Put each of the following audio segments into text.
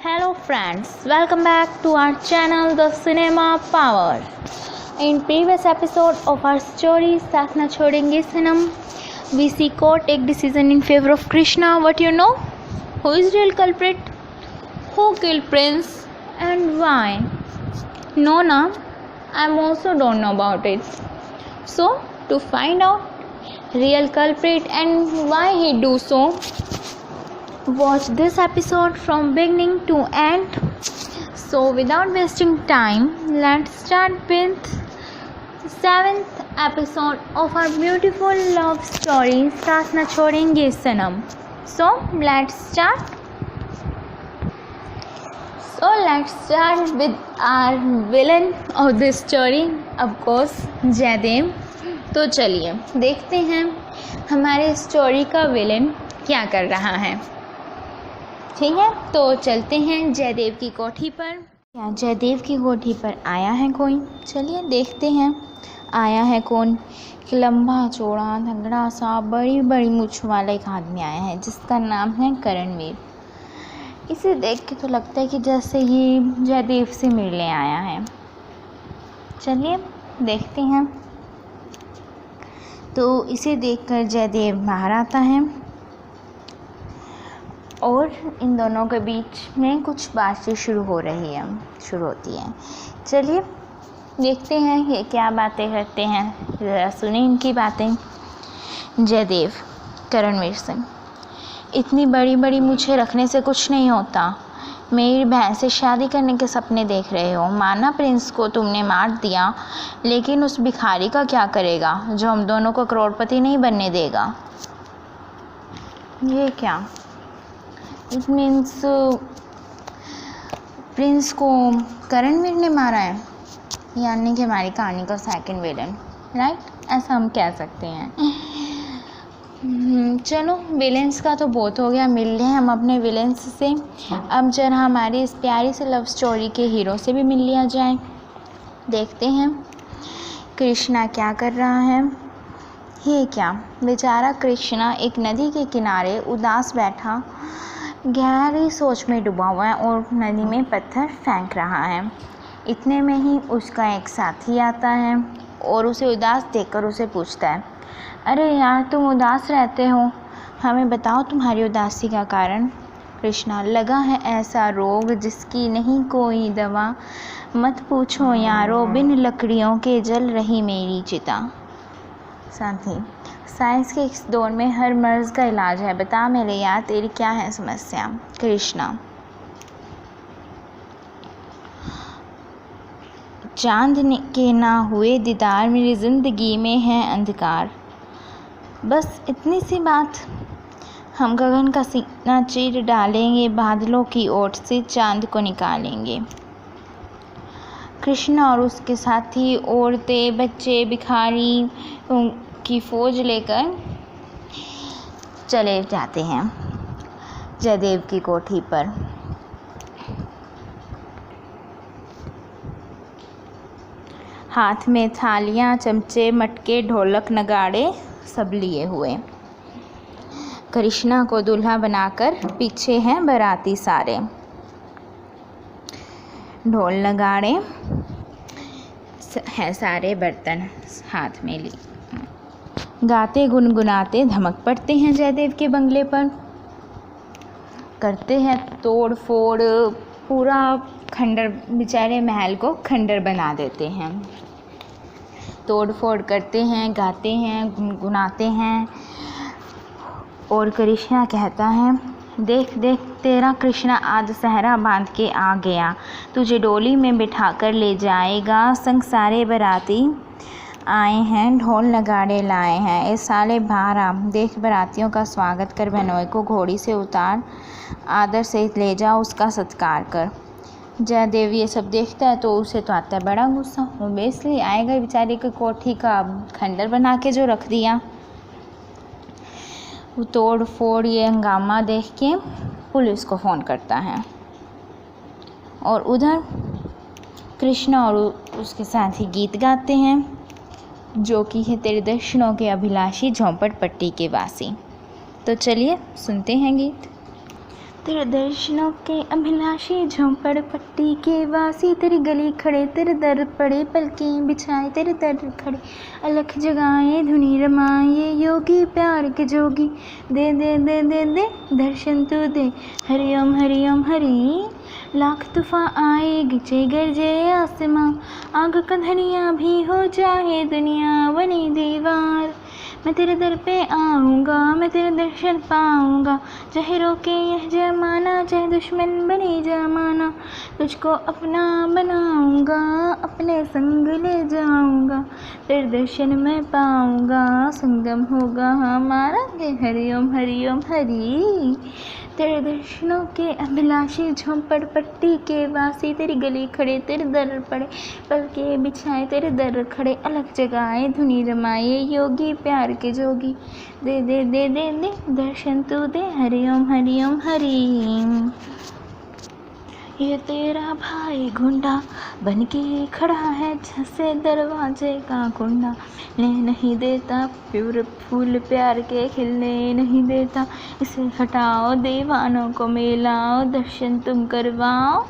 Hello friends, welcome back to our channel The Cinema Power. In previous episode of our story साथ ना छोड़ेंगे सनम, we see court take decision in favor of Krishna. What you know? Who is real culprit? Who killed Prince and why? No na, I also don't know about it. So to find out real culprit and why he do so, watch this episode from beginning to end. So without wasting time, let's start with 7th episode of our beautiful love story साथ ना छोड़ेंगे सनम. So let's start with our villain of this story, of course Jaydev. तो चलिए देखते हैं हमारे story का villain क्या कर रहा है. ठीक है, तो चलते हैं जयदेव की कोठी पर. क्या जयदेव की कोठी पर आया है कोई? चलिए देखते हैं आया है कौन. एक लंबा चौड़ा तगड़ा सा बड़ी बड़ी मूंछ वाला एक आदमी आया है जिसका नाम है करणवीर. इसे देख के तो लगता है कि जैसे ये जयदेव से मिलने आया है. चलिए देखते हैं. तो इसे देखकर जयदेव बाहर आता है और इन दोनों के बीच में कुछ बातचीत शुरू होती है. चलिए देखते हैं ये क्या बातें करते हैं. ज़रा सुने इनकी बातें. जयदेव करणवीर से, इतनी बड़ी बड़ी मूंछें रखने से कुछ नहीं होता. मेरी बहन से शादी करने के सपने देख रहे हो. माना प्रिंस को तुमने मार दिया, लेकिन उस भिखारी का क्या करेगा जो हम दोनों को करोड़पति नहीं बनने देगा. ये क्या? इट मीन्स प्रिंस को करणवीर ने मारा है, यानी कि हमारी कहानी का सेकंड विलन, राइट? ऐसा हम कह सकते हैं. चलो विलेंस का तो बहुत हो गया, मिल रहे हैं हम अपने विलेंस से. अब जरा हमारी इस प्यारी से लव स्टोरी के हीरो से भी मिल लिया जाए. देखते हैं कृष्णा क्या कर रहा है. ये क्या, बेचारा कृष्णा एक नदी के किनारे उदास बैठा गहरी सोच में डूबा हुआ है और नदी में पत्थर फेंक रहा है. इतने में ही उसका एक साथी आता है और उसे उदास देखकर उसे पूछता है, अरे यार तुम उदास रहते हो, हमें बताओ तुम्हारी उदासी का कारण. कृष्णा, लगा है ऐसा रोग जिसकी नहीं कोई दवा, मत पूछो यारो बिन लकड़ियों के जल रही मेरी चिता. साथी, साइंस के इस दौर में हर मर्ज का इलाज है, बता मेरे यार तेरी क्या है समस्या. कृष्णा, चांद के ना हुए दीदार मेरी ज़िंदगी में है अंधकार. बस इतनी सी बात, हम गगन का सीना चीर डालेंगे, बादलों की ओट से चांद को निकालेंगे. कृष्णा और उसके साथी औरतें, बच्चे, भिखारी की फौज लेकर चले जाते हैं जयदेव की कोठी पर. हाथ में थालियाँ, चमचे, मटके, ढोलक, नगाड़े सब लिए हुए. कृष्णा को दूल्हा बनाकर पीछे हैं बाराती सारे. ढोल नगाड़े हैं, सारे बर्तन हाथ में लिए. गाते गुनगुनाते धमक पड़ते हैं जयदेव के बंगले पर. करते हैं तोड़ फोड़, पूरा खंडर, बेचारे महल को खंडर बना देते हैं. तोड़ फोड़ करते हैं, गाते हैं, गुनगुनाते हैं. और कृष्णा कहता है, देख देख तेरा कृष्णा आज सहरा बांध के आ गया, तुझे डोली में बिठा कर ले जाएगा. संग सारे बाराती आए हैं, ढोल नगाड़े लाए हैं. इस साले बाहर आ, देख बारातियों का स्वागत कर, बहनोई को घोड़ी से उतार, आदर से ले जा, उसका सत्कार कर. जयदेव ये सब देखता है तो उसे तो आता है बड़ा गुस्सा. ओबेसली आएगा, बेचारे के कोठी का खंडर बना के जो रख दिया. वो तोड़ फोड़ ये हंगामा देख के पुलिस को फ़ोन करता है. और उधर कृष्णा और उसके साथी गीत गाते हैं, जो कि है तेरे दर्शनों के अभिलाषी, झोंपड़ पट्टी के वासी. तो चलिए सुनते हैं गीत. तेरे दर्शनों के अभिलाषी झोंपड़ पट्टी के वासी, तेरी गली खड़े तेरे दर पड़े, पलकें बिछाए तेरे दर खड़े, अलख जगाए धुनी रमाए, ये योगी प्यार के जोगी, दे दे दे दे दे दर्शन तू दे, हरिओम हरिओम हरि। लाख तूफान आए गिचे गरजे आसमां, आग का धनिया भी हो जाए दुनिया बनी दीवार, मैं तेरे दर पे आऊँगा, मैं तेरे दर्शन पाऊँगा, चाहे रोके यह जमाना, चाहे दुश्मन बने जमाना, तुझको अपना बनाऊँगा, अपने संग ले जाऊँगा, तेरे दर्शन मैं पाऊँगा, संगम होगा हमारा, हरिओम हरिओम हरि। तेरे दर्शनों के अभिलाषी झोंपड़ पट्टी के वासी, तेरी गली खड़े तेरे दर पड़े, पलके बिछाए तेरे दर खड़े, अलग जगाए धुनी रमाए, योगी प्यार के जोगी, दे दे दे दे दे दर्शन तू दे, हरिओम हरिओम हरि। ये तेरा भाई गुंडा बन के खड़ा है जैसे दरवाजे का कुंडा, ले नहीं देता प्यूर फूल प्यार के खिलने नहीं देता, इसे हटाओ दीवानों को मिलाओ, दर्शन तुम करवाओ,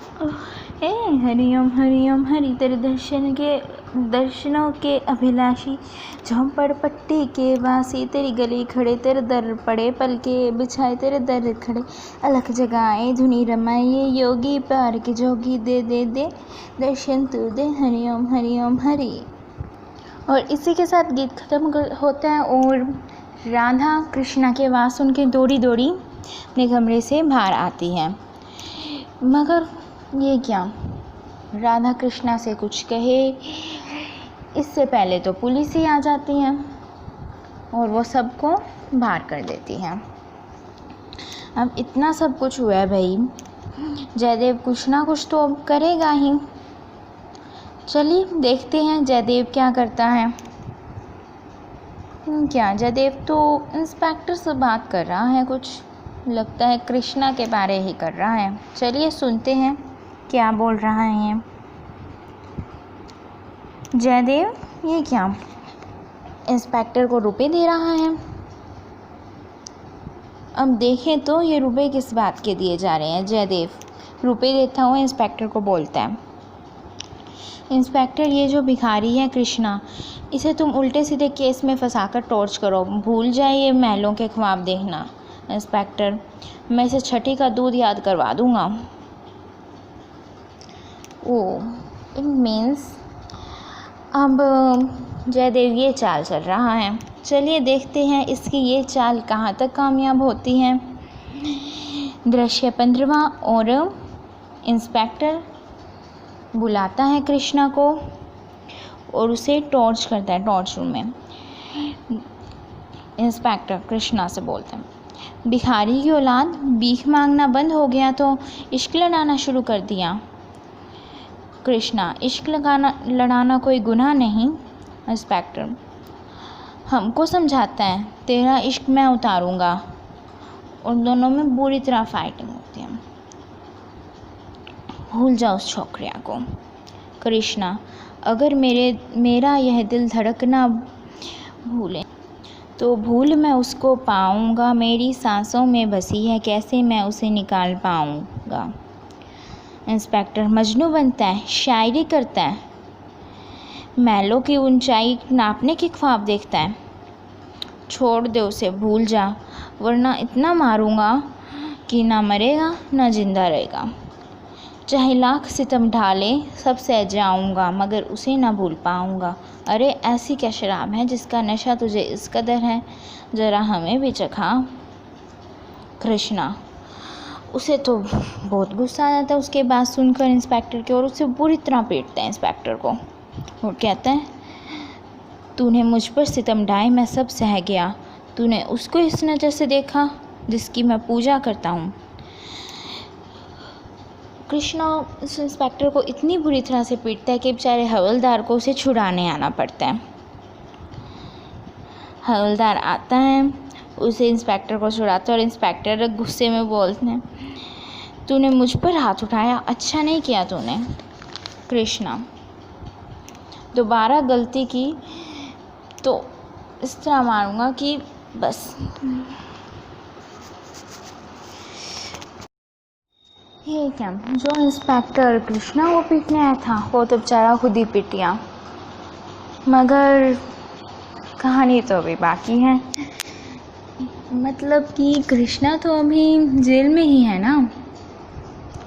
हे हरिओम हरिओम हरि। तेरे दर्शनों के अभिलाषी झोंपड़ पट्टी के वासी, तेरी गली खड़े तेरे दर पड़े, पलके बिछाए तेरे दर खड़े, अलख जगाए धुनी रमाए, ये योगी प्यार के जोगी, दे दे दे दर्शन तू दे, हरिओम हरिओम हरि। और इसी के साथ गीत खत्म होता है और राधा कृष्णा के आवाज़ सुन के दौड़ी दौड़ी अपने कमरे से बाहर आती है। मगर ये क्या, राधा कृष्णा से कुछ कहे इससे पहले तो पुलिस ही आ जाती है और वो सबको बाहर कर देती है। अब इतना सब कुछ हुआ है भाई, जयदेव कुछ ना कुछ तो अब करेगा ही। चलिए देखते हैं जयदेव क्या करता है। क्या जयदेव तो इंस्पेक्टर से बात कर रहा है, कुछ लगता है कृष्णा के बारे ही कर रहा है। चलिए सुनते हैं क्या बोल रहा है ये जयदेव। ये क्या, इंस्पेक्टर को रुपए दे रहा है। अब देखें तो ये रुपए किस बात के दिए जा रहे हैं। जयदेव रुपए देता हुआ इंस्पेक्टर को बोलता है, इंस्पेक्टर ये जो भिखारी है कृष्णा, इसे तुम उल्टे सीधे केस में फंसाकर टॉर्च करो, भूल जाए ये महलों के ख्वाब देखना। इंस्पेक्टर मैं इसे छठी का दूध याद करवा दूंगा। ओह इट मीन्स अब जयदेव ये चाल चल रहा है। चलिए देखते हैं इसकी ये चाल कहाँ तक कामयाब होती है। दृश्य 15वां और इंस्पेक्टर बुलाता है कृष्णा को और उसे टॉर्च करता है टॉर्च रूम में। इंस्पेक्टर कृष्णा से बोलते हैं, भिखारी की औलाद भीख मांगना बंद हो गया तो इश्क लड़ाना शुरू कर दिया। कृष्णा इश्क लड़ाना कोई गुनाह नहीं। इंस्पेक्टर हमको समझाता है, तेरा इश्क मैं उतारूंगा। और दोनों में बुरी तरह फाइटिंग होती है। भूल जाओ उस छोकरिया को। कृष्णा अगर मेरा यह दिल धड़कना भूले तो भूल मैं उसको पाऊंगा, मेरी सांसों में बसी है, कैसे मैं उसे निकाल पाऊंगा। इंस्पेक्टर मजनू बनता है, शायरी करता है, महलों की ऊंचाई नापने के ख्वाब देखता है। छोड़ दे उसे, भूल जा, वरना इतना मारूंगा कि ना मरेगा ना जिंदा रहेगा। चाहे लाख सितम ढाले सब सह जाऊंगा, मगर उसे ना भूल पाऊंगा। अरे ऐसी क्या शराब है जिसका नशा तुझे इस कदर है, ज़रा हमें भी चखा। कृष्णा उसे तो बहुत गुस्सा आ जाता है उसके बात सुनकर इंस्पेक्टर के, और उसे बुरी तरह पीटता है इंस्पेक्टर को और कहता है, तूने मुझ पर सितम ढाए, मैं सब सह गया, तूने उसको इस नज़र से देखा जिसकी मैं पूजा करता हूँ। कृष्णा उस इंस्पेक्टर को इतनी बुरी तरह से पीटता है कि बेचारे हवलदार को उसे छुड़ाने आना पड़ता है। हवलदार आता है, उसे इंस्पेक्टर को छुड़ाता है और इंस्पेक्टर गुस्से में बोलते हैं, तूने मुझ पर हाथ उठाया, अच्छा नहीं किया तूने। कृष्णा दोबारा गलती की तो इस तरह मारूंगा कि बस। ये क्या, जो इंस्पेक्टर कृष्णा को पीटने आया था वो तो बेचारा खुद ही पिट गया, मगर कहानी तो अभी बाकी है। मतलब कि कृष्णा तो अभी जेल में ही है ना,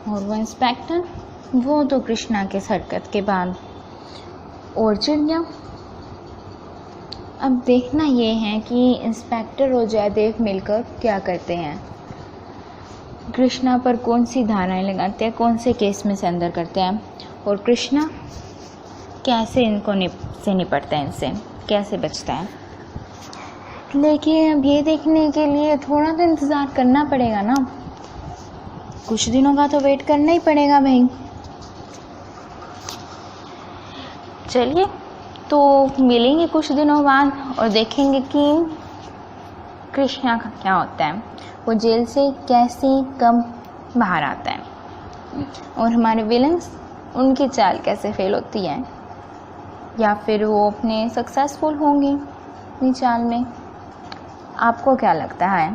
और वो इंस्पेक्टर वो तो कृष्णा के हरकत के बाद और चिढ़ गया। अब देखना ये है कि इंस्पेक्टर और जयदेव मिलकर क्या करते हैं, कृष्णा पर कौन सी धाराएं लगाते हैं, कौन से केस में से अंदर करते हैं, और कृष्णा कैसे इनको निपटता है, इनसे कैसे बचता है। लेकिन अब ये देखने के लिए थोड़ा तो इंतज़ार करना पड़ेगा ना, कुछ दिनों का तो वेट करना ही पड़ेगा भाई। चलिए तो मिलेंगे कुछ दिनों बाद और देखेंगे कि कृष्णा का क्या होता है, वो जेल से कैसे कब बाहर आता है, और हमारे विलन्स उनकी चाल कैसे फेल होती है, या फिर वो अपने सक्सेसफुल होंगे अपनी चाल में। आपको क्या लगता है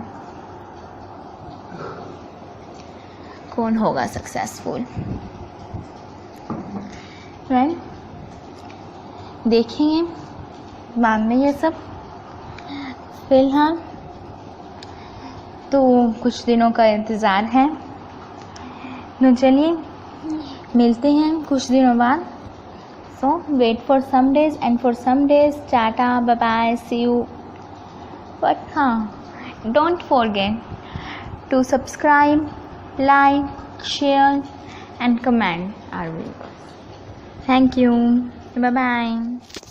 कौन होगा सक्सेसफुल? राइट, देखेंगे बाद में ये सब। फिलहाल तो कुछ दिनों का इंतज़ार है, तो चलिए मिलते हैं कुछ दिनों बाद। So wait for some days and for some days tata bye bye see you. But हाँ, don't forget to subscribe, like, share and comment our videos. Thank you. Bye bye.